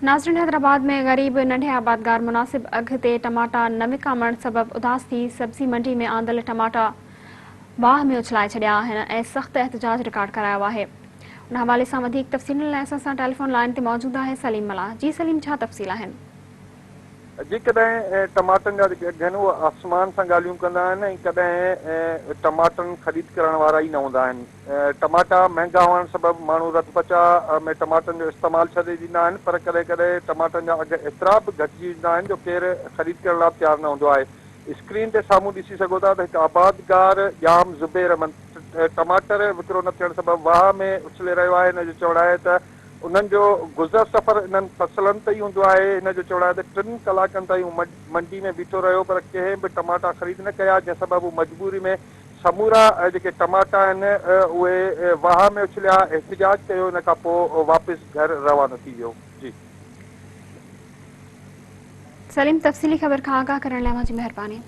नाज़रीन, हैदराबाद में गरीब नंढे आबादगार मुनासिब अघ ते टमाटा न विकामण सबब उदास थी सब्ज़ी मंडी में आंदल टमाटा वाह में उछलाए छॾिया आहिनि ऐं सख़्त एहतजाज रिकॉर्ड करायो आहे। उन हवाले सां वधीक तफ़सीलुनि लाइ असां सां टेलीफोन लाइन ते मौजूदु आहे सलीम मलाह। जी सलीम, छा तफ़सील आहिनि? जेकॾहिं टमाटनि जा जेके अघ आहिनि उहे आसमान सां ॻाल्हियूं कंदा आहिनि ऐं कॾहिं टमाटनि ख़रीद करण वारा ई न हूंदा आहिनि। टमाटा महांगा हुअण सबबि माण्हू रत बचा में टमाटनि जो इस्तेमालु छॾे ॾींदा आहिनि, पर कॾहिं कॾहिं टमाटनि जा अघ एतिरा बि घटिजी वेंदा आहिनि जो केरु ख़रीद करण लाइ तयारु न हूंदो आहे। स्क्रीन ते साम्हूं ॾिसी सघो था त हिकु आबादगार जाम ज़ुबैर टमाटर विकिरो न थियण सबबि वाह में उछले रहियो आहे। हिन जो चवणु आहे त उन्हनि जो गुज़र सफ़र इन्हनि फसलनि ते ई हूंदो आहे। हिन जो चवणु आहे त 3 कलाकनि ताईं हू मंडी में बीठो रहियो, पर कंहिं बि टमाटा ख़रीद न कया, जंहिं सबबि हू मजबूरी में समूरा जेके टमाटा आहिनि उहे वाह में उछलिया, एहतिजाज कयो, हिन खां पोइ वापसि घर रवानो थी वियो। जी सलीम, तफ़सीली ख़बर खां आगाह करण लाइ मुंहिंजी महिरबानी।